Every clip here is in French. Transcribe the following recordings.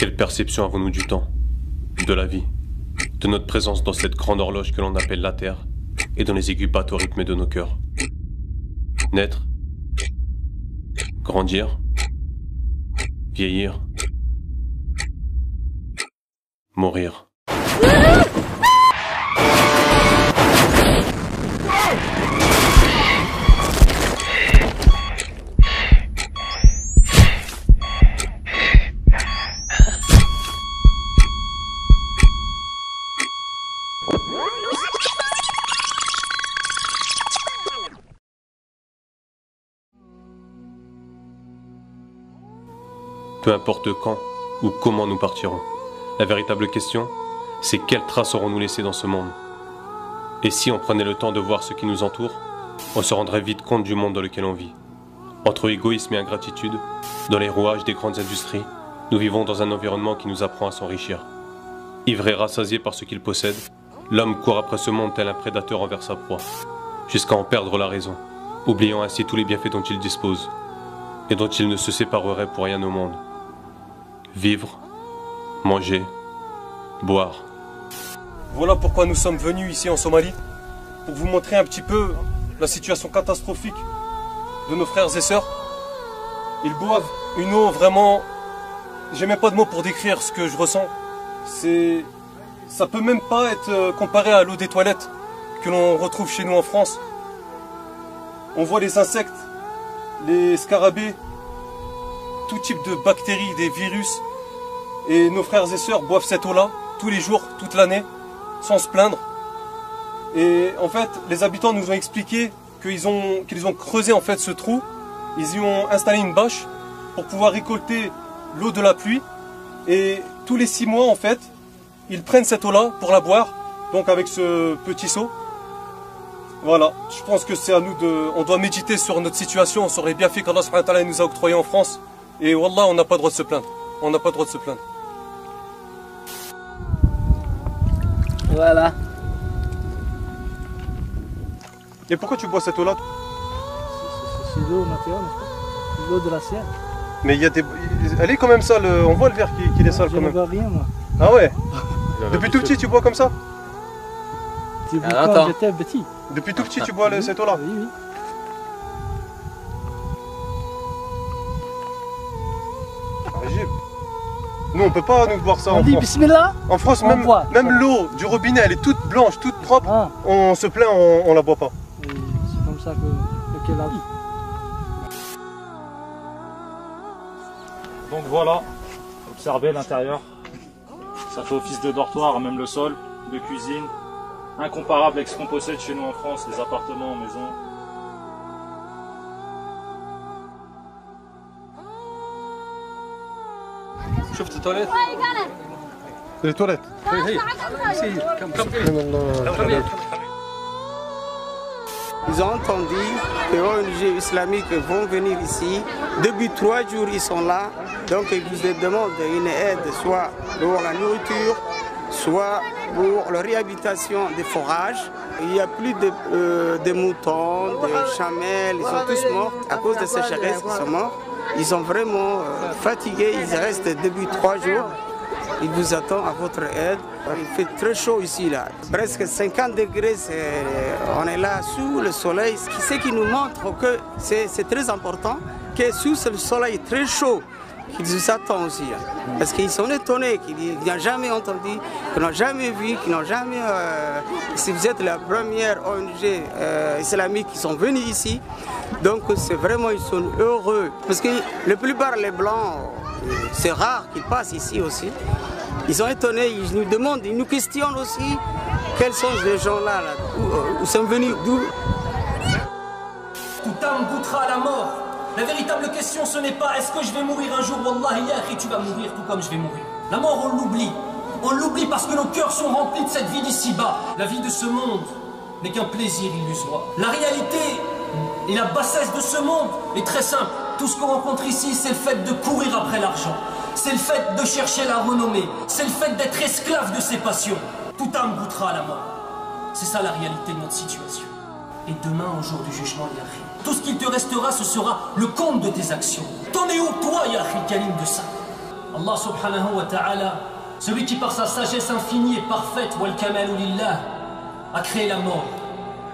Quelle perception avons-nous du temps, de la vie, de notre présence dans cette grande horloge que l'on appelle la Terre et dont les aiguilles battent au rythme de nos cœurs? Naître, grandir, vieillir, mourir. Peu importe quand ou comment nous partirons, la véritable question, c'est quelles traces aurons-nous laissées dans ce monde? Et si on prenait le temps de voir ce qui nous entoure, on se rendrait vite compte du monde dans lequel on vit. Entre égoïsme et ingratitude, dans les rouages des grandes industries, nous vivons dans un environnement qui nous apprend à s'enrichir. Ivre et rassasié par ce qu'il possède, l'homme court après ce monde tel un prédateur envers sa proie, jusqu'à en perdre la raison, oubliant ainsi tous les bienfaits dont il dispose, et dont il ne se séparerait pour rien au monde. Vivre, manger, boire. Voilà pourquoi nous sommes venus ici en Somalie, pour vous montrer un petit peu la situation catastrophique de nos frères et sœurs. Ils boivent une eau vraiment... J'ai même pas de mots pour décrire ce que je ressens. Ça peut même pas être comparé à l'eau des toilettes que l'on retrouve chez nous en France. On voit les insectes, les scarabées, tout type de bactéries, des virus. Et nos frères et sœurs boivent cette eau-là tous les jours, toute l'année, sans se plaindre. Et en fait, les habitants nous ont expliqué qu'ils ont creusé en fait ce trou. Ils y ont installé une bâche pour pouvoir récolter l'eau de la pluie. Et tous les 6 mois, en fait, ils prennent cette eau-là pour la boire, donc avec ce petit seau. Voilà, je pense que c'est à nous on doit méditer sur notre situation, sur les bienfaits qu'Allah subhanahu wa ta'ala nous a octroyés en France. Et wallah, on n'a pas le droit de se plaindre. On n'a pas le droit de se plaindre. Voilà. Et pourquoi tu bois cette eau-là? C'est l'eau naturelle, n'est-ce pas? L'eau de la Sierre. Mais il y a des... Elle est quand même sale, on voit le verre qui est sale quand même. Je ne vois rien, moi. Ah ouais? Depuis tout petit, tu bois comme ça? Depuis quand j'étais petit. Depuis tout petit, tu bois cette eau-là? Oui, oui. Agib. Nous, on peut pas nous boire ça on en dit France. Bismillah. En France, même l'eau du robinet, elle est toute blanche, toute propre. Ah. On se plaint, on la boit pas. C'est comme ça que la vie. Donc voilà, observez l'intérieur. Ça fait office de dortoir, même le sol, de cuisine. Incomparable avec ce qu'on possède chez nous en France, les appartements, maisons. شفت التواليت؟ les toilettes. Ils ont entendu que les ONG islamiques vont venir ici. Depuis 3 jours, ils sont là. Donc, ils vous demandent une aide, soit pour la nourriture, soit pour la réhabilitation des forages. Il n'y a plus de moutons, de chamelles, ils sont tous morts à cause de ces sécheresse, ils sont morts. Ils sont vraiment fatigués, ils restent depuis 3 jours. Ils vous attendent à votre aide. Il fait très chaud ici, là. Presque 50 degrés, on est là sous le soleil. Ce qui nous montre que c'est très important que sous ce soleil très chaud, qu'ils nous attendent aussi. Parce qu'ils sont étonnés, qu'ils n'ont jamais entendu, qu'ils n'ont jamais vu, qu'ils n'ont jamais... si vous êtes la première ONG islamique qui sont venus ici, donc c'est vraiment, ils sont heureux. Parce que la plupart des Blancs, c'est rare qu'ils passent ici aussi. Ils sont étonnés, ils nous demandent, ils nous questionnent aussi quels sont ces gens-là, où sont venus, d'où. Toute âme goûtera à la mort. La véritable question, ce n'est pas est-ce que je vais mourir un jour, Wallahi ya akhi, tu vas mourir tout comme je vais mourir. La mort, on l'oublie. On l'oublie parce que nos cœurs sont remplis de cette vie d'ici-bas. La vie de ce monde n'est qu'un plaisir illusoire. La réalité et la bassesse de ce monde est très simple. Tout ce qu'on rencontre ici, c'est le fait de courir après l'argent. C'est le fait de chercher la renommée. C'est le fait d'être esclave de ses passions. Toute âme goûtera à la mort. C'est ça la réalité de notre situation. Et demain, au jour du jugement, ya akhi, tout ce qu'il te restera, ce sera le compte de tes actions. T'en es où, toi, ya akhi, Kalim, de ça? Allah subhanahu wa ta'ala, celui qui par sa sagesse infinie et parfaite, wal kamalu lillah, a créé la mort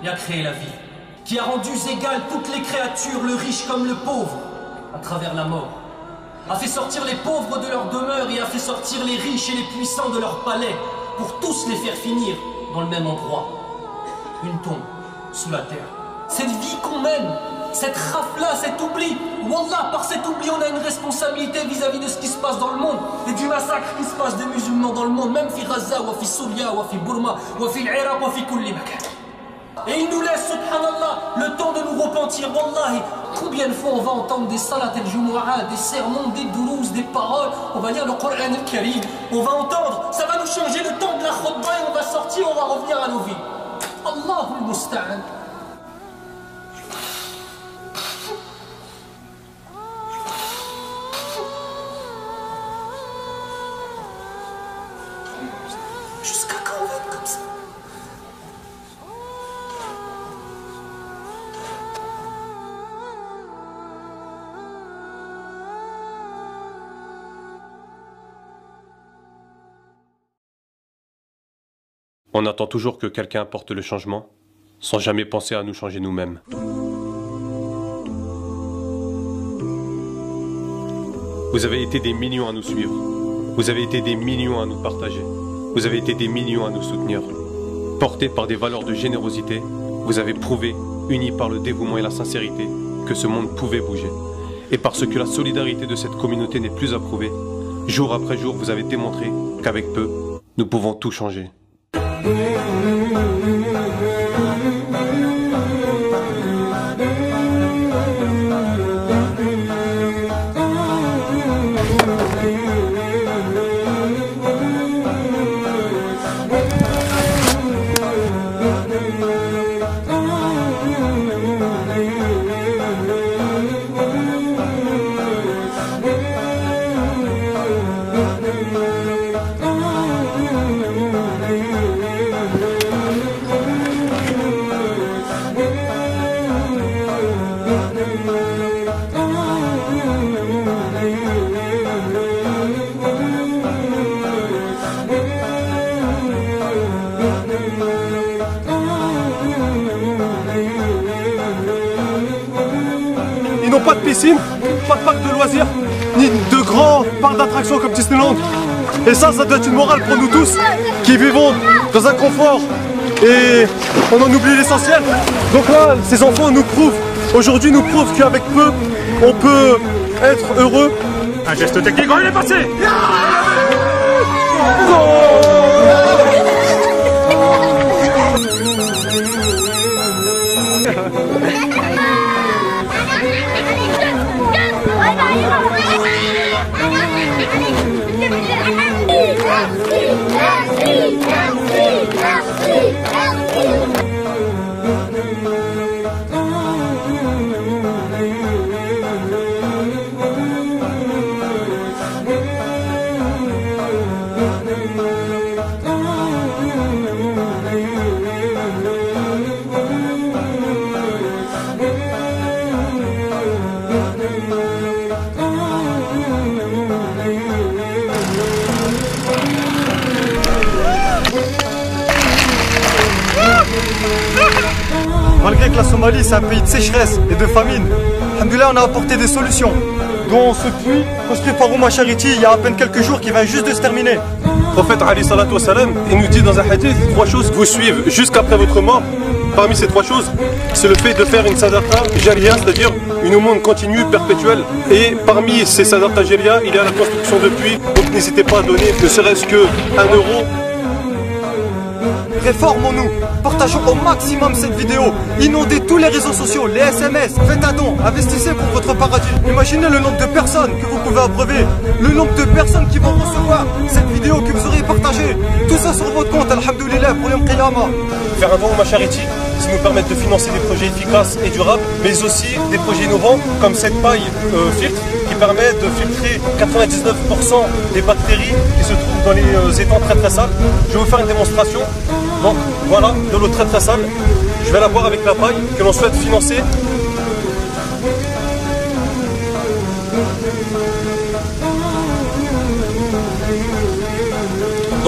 et a créé la vie, qui a rendu égales toutes les créatures, le riche comme le pauvre, à travers la mort, a fait sortir les pauvres de leur demeure et a fait sortir les riches et les puissants de leur palais, pour tous les faire finir dans le même endroit, une tombe sous la terre. Cette vie qu'on mène, cette rafle-là, cet oubli, wallah, par cet oubli on a une responsabilité vis-à-vis de ce qui se passe dans le monde et du massacre qui se passe des musulmans dans le monde, même fi Gaza, wa fi Souria, wa fi Burma, wa fi l'Iraq, wa fi kulli makan. Et il nous laisse, subhanallah, le temps de nous repentir, wallahi. Combien de fois on va entendre des salat al-Jumu'ah, des sermons, des doulouses, des paroles, on va lire le Coran al-Karim, on va entendre, ça va nous changer le temps de la khutbah et on va sortir, on va revenir à nos vies. Allahul Musta'an. Jusqu'à quand on va être comme ça? On attend toujours que quelqu'un apporte le changement, sans jamais penser à nous changer nous-mêmes. Vous avez été des millions à nous suivre. Vous avez été des millions à nous partager. Vous avez été des millions à nous soutenir. Portés par des valeurs de générosité, vous avez prouvé, unis par le dévouement et la sincérité, que ce monde pouvait bouger. Et parce que la solidarité de cette communauté n'est plus à prouver, jour après jour, vous avez démontré qu'avec peu, nous pouvons tout changer. Ils n'ont pas de piscine, pas de parc de loisirs, ni de grands parcs d'attractions comme Disneyland. Et ça doit être une morale pour nous tous qui vivons dans un confort et on en oublie l'essentiel. Donc là, ces enfants nous prouvent, aujourd'hui nous prouvent qu'avec peu, on peut être heureux. Un geste technique, on est passé. Malgré que la Somalie c'est un pays de sécheresse et de famine, alhamdoulilah, on a apporté des solutions, dont ce puits construit par Ouma Charity il y a à peine quelques jours qui vient juste de se terminer. Le prophète Ali salatu wa salam, il nous dit dans un hadith 3 choses vous suivent jusqu'après votre mort. Parmi ces 3 choses, c'est le fait de faire une sadaqa jariya, c'est-à-dire une aumône continue, perpétuelle. Et parmi ces sadaqa jariya, il y a la construction de puits, donc n'hésitez pas à donner ne serait-ce que 1 euro. Réformons-nous, partageons au maximum cette vidéo, inondez tous les réseaux sociaux, les SMS, faites un don, investissez pour votre paradis. Imaginez le nombre de personnes que vous pouvez abreuver, le nombre de personnes qui vont recevoir cette vidéo que vous aurez partagée. Tout ça sur votre compte, alhamdoulilah, pour Yom Qiyamah. Faire un don à Charity, ça nous permet de financer des projets efficaces et durables, mais aussi des projets innovants comme cette paille filtre qui permet de filtrer 99% des bactéries qui se trouvent dans les étangs très très sales. Je vais vous faire une démonstration. Donc voilà, de l'eau très très sale. Je vais la boire avec la paille que l'on souhaite financer.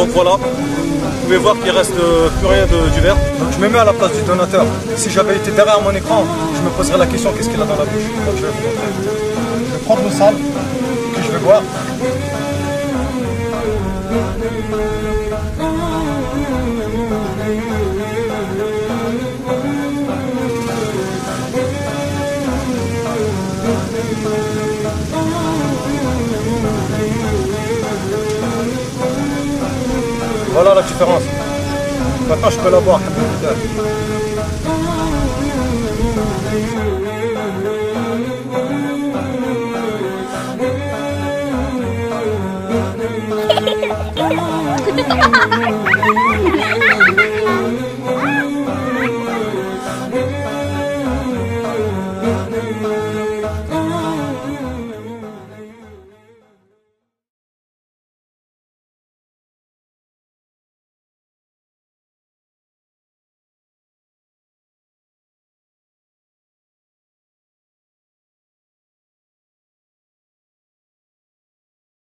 Donc voilà, vous pouvez voir qu'il reste plus rien du verre. Donc je me mets à la place du donateur. Si j'avais été derrière mon écran, je me poserais la question qu'est-ce qu'il a dans la bouche. Donc je vais vous montrer. Je vais prendre le sable que je vais boire. Voilà la différence. Maintenant je peux la boire. Ha ha ha ha!